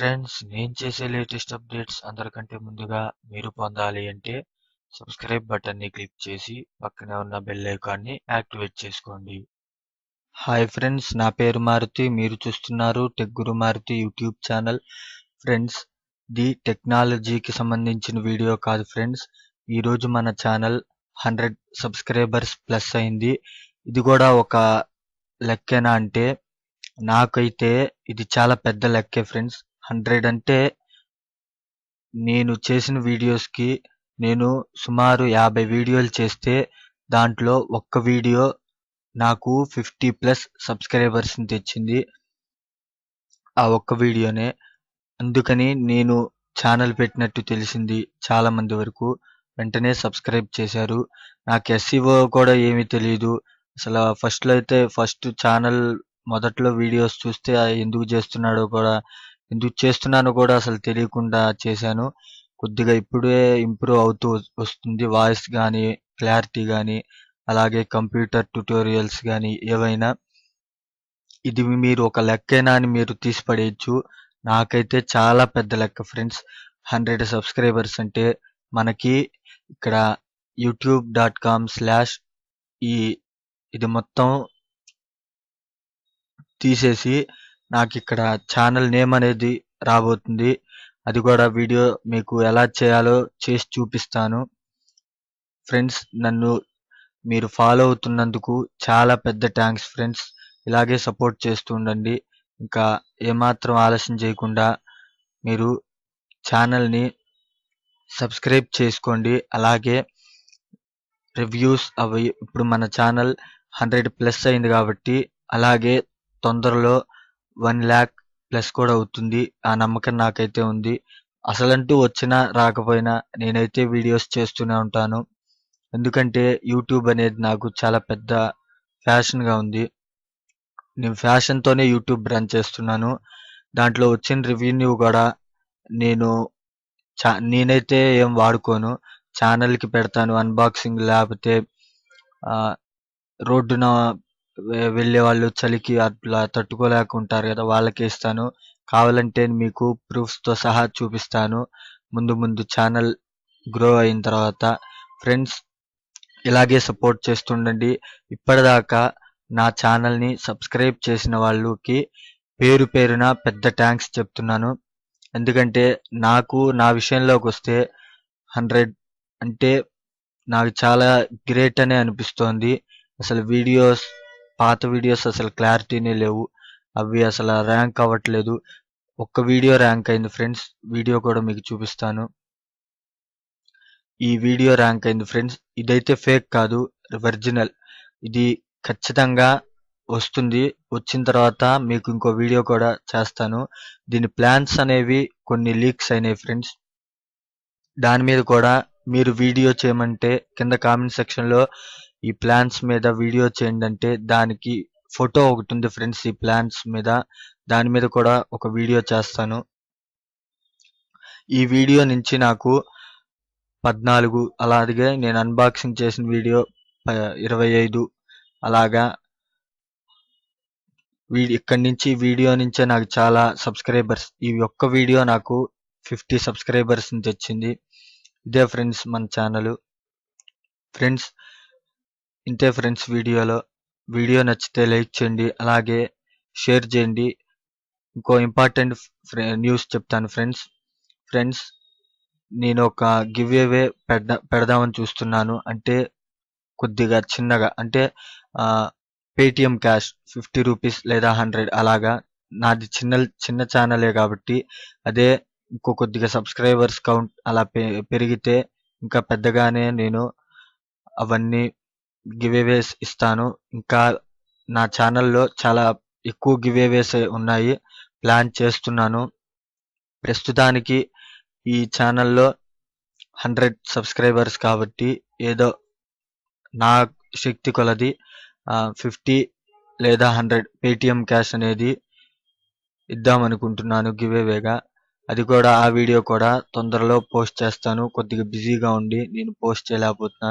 Friends, నేను చేసే latest updates అందరికంటే ముందుగా మీరు పొందాలి అంటే సబ్స్క్రైబ్ బటన్ని క్లిక్ చేసి పక్కనే ఉన్న బెల్ ఐకాన్ని యాక్టివేట్ చేసుకోండి. హాయ్ ఫ్రెండ్స్, నా పేరు మారుతి. మీరు చూస్తున్నారు tech guru Maruti YouTube channel. Friends, the టెక్నాలజీకి సంబంధించిన వీడియో కాదు ఫ్రెండ్స్. ఈరోజు మన ఛానల్ 100 సబ్స్క్రైబర్స్ ప్లస్ అయింది. ఇది కూడా ఒక లెక్కేనా అంటే నాకైతే ఇది చాలా పెద్ద లెక్కే ఫ్రెండ్స్. 100 అంటే నేను చేసిన వీడియోస్‌కి నేను సుమారు 50 వీడియోలు చేస్తే దాంట్లో ఒక్క వీడియో నాకు 50+ సబ్స్క్రైబర్స్‌ని తెచ్చింది. ఆ ఒక్క వీడియోనే. అందుకని నేను ఛానల్ పెట్టినట్టు తెలిసింది చాలా మంది వరకు. వెంటనే సబ్స్క్రైబ్ చేశారు. నాకు ఎస్ఈఓ కూడా ఏమీ తెలీదు. అసలు ఫస్ట్ ఛానల్ మొదట్లో వీడియోస్ చూస్తే ఎందుకు చేస్తున్నానో కూడా అసలు తెలియకుండా చేశాను. కొద్దిగా ఇప్పుడే ఇంప్రూవ్ అవుతూ వస్తుంది. వాయిస్ గానీ, క్లారిటీ గానీ, అలాగే కంప్యూటర్ ట్యుటోరియల్స్ గానీ ఏవైనా. ఇది మీరు ఒక లెక్కేనా అని మీరు తీసి పడేయొచ్చు. నాకైతే చాలా పెద్ద లెక్క ఫ్రెండ్స్. 100 సబ్స్క్రైబర్స్ అంటే మనకి ఇక్కడ youtube.com/ ఇది మొత్తం తీసేసి నాకిక్కడ ఛానల్ నేమ్ అనేది రాబోతుంది. అది కూడా వీడియో మీకు ఎలా చేయాలో చేసి చూపిస్తాను. ఫ్రెండ్స్, నన్ను మీరు ఫాలో అవుతున్నందుకు చాలా పెద్ద థ్యాంక్స్ ఫ్రెండ్స్. ఇలాగే సపోర్ట్ చేస్తూ ఉండండి. ఇంకా ఏమాత్రం ఆలస్యం చేయకుండా మీరు ఛానల్ని సబ్స్క్రైబ్ చేసుకోండి. అలాగే రివ్యూస్ అవి ఇప్పుడు మన ఛానల్ 100+ అయింది కాబట్టి అలాగే తొందరలో 1 lakh ప్లస్ కూడా అవుతుంది. ఆ నమ్మకం నాకైతే ఉంది. అసలంటూ వచ్చినా రాకపోయినా నేనైతే వీడియోస్ చేస్తూనే ఉంటాను. ఎందుకంటే యూట్యూబ్ అనేది నాకు చాలా పెద్ద ఫ్యాషన్‌గా ఉంది. నేను ఫ్యాషన్‌తోనే యూట్యూబ్ రన్ చేస్తున్నాను. దాంట్లో వచ్చిన రెవెన్యూ కూడా నేను నేనైతే ఏం వాడుకోను. ఛానల్‌కి పెడతాను. అన్బాక్సింగ్ లేకపోతే రోడ్డున వెళ్ళేవాళ్ళు చలికి అట్లా తట్టుకోలేక ఉంటారు కదా! వాళ్ళకే ఇస్తాను. కావాలంటే మీకు ప్రూఫ్స్‌తో సహా చూపిస్తాను. ముందు ఛానల్ గ్రో అయిన తర్వాత. ఫ్రెండ్స్, ఇలాగే సపోర్ట్ చేస్తుండండి. ఇప్పటిదాకా నా ఛానల్‌ని సబ్స్క్రైబ్ చేసిన వాళ్ళకి పేరు పేరున పెద్ద థ్యాంక్స్ చెప్తున్నాను. ఎందుకంటే నా విషయంలోకొస్తే 100 అంటే నాకు చాలా గ్రేట్ అనే అనిపిస్తోంది. అసలు పాత వీడియోస్ అసలు క్లారిటీనే లేవు. అవి అసలు ర్యాంక్ అవ్వట్లేదు. ఒక్క వీడియో ర్యాంక్ అయింది ఫ్రెండ్స్. వీడియో కూడా మీకు చూపిస్తాను. ఈ వీడియో ర్యాంక్ అయింది ఫ్రెండ్స్. ఇదైతే ఫేక్ కాదు, ఒరిజినల్. ఇది ఖచ్చితంగా వస్తుంది. వచ్చిన తర్వాత మీకు ఇంకో వీడియో కూడా చేస్తాను. దీని ప్లాన్స్ అనేవి కొన్ని లీక్స్ అయినాయి ఫ్రెండ్స్. దాని మీద కూడా మీరు వీడియో చేయమంటే కింద కామెంట్ సెక్షన్‌లో ఈ ప్లాన్స్ మీద వీడియో చేయండి అంటే దానికి ఫోటో ఒకటి ఉంది ఫ్రెండ్స్ ఈ ప్లాన్స్ మీద. దాని మీద కూడా ఒక వీడియో చేస్తాను. ఈ వీడియో నుంచి నాకు 14 అలాగే నేను అన్బాక్సింగ్ చేసిన వీడియో 25 అలాగా ఇక్కడి నుంచి వీడియో నుంచే నాకు చాలా సబ్స్క్రైబర్స్. ఈ ఒక్క వీడియో నాకు 50 సబ్స్క్రైబర్స్‌ని తెచ్చింది. ఇదే ఫ్రెండ్స్ మన ఛానల్. ఫ్రెండ్స్, ఇంతే ఫ్రెండ్స్ వీడియో నచ్చితే లైక్ చేయండి. అలాగే షేర్ చేయండి. ఇంకో ఇంపార్టెంట్ న్యూస్ చెప్తాను ఫ్రెండ్స్, నేను ఒక గివ్ అవే పెడదామని చూస్తున్నాను. అంటే కొద్దిగా చిన్నగా, అంటే పేటిఎం క్యాష్ 50 రూపీస్ లేదా 100 అలాగా. నాది చిన్న ఛానలే కాబట్టి అదే ఇంకో కొద్దిగా సబ్స్క్రైబర్స్ కౌంట్ అలా పెరిగితే ఇంకా పెద్దగానే నేను అవన్నీ గివ్ అవేస్ ఇస్తాను. ఇంకా నా ఛానల్‌లో చాలా ఎక్కువ గివ్ అవేస్ ఉన్నాయి. ప్లాన్ చేస్తున్నాను. ప్రస్తుతానికి ఈ ఛానల్‌లో 100 సబ్స్క్రైబర్స్ కాబట్టి ఏదో నా శక్తి కొలది 50 లేదా 100 పేటిఎం క్యాష్ అనేది ఇద్దామనుకుంటున్నాను గివ్ అవేగా. ఆ వీడియో కూడా తొందరలో పోస్ట్ చేస్తాను. కొద్దిగా బిజీగా ఉండి నేను పోస్ట్ చేయలేకపోతున్నా.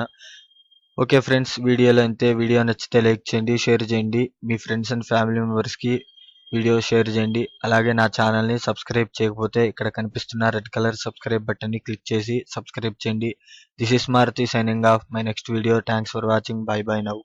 ఓకే ఫ్రెండ్స్, వీడియోలో ఇంతే. వీడియో నచ్చితే లైక్ చేయండి, షేర్ చేయండి. మీ ఫ్రెండ్స్ అండ్ ఫ్యామిలీ మెంబర్స్‌కి వీడియో షేర్ చేయండి. అలాగే నా ఛానల్ని సబ్స్క్రైబ్ చేయకపోతే ఇక్కడ కనిపిస్తున్న రెడ్ కలర్ సబ్స్క్రైబ్ బటన్ని క్లిక్ చేసి సబ్స్క్రైబ్ చేయండి. This is Maruti signing off. My next video. Thanks for watching. Bye bye now.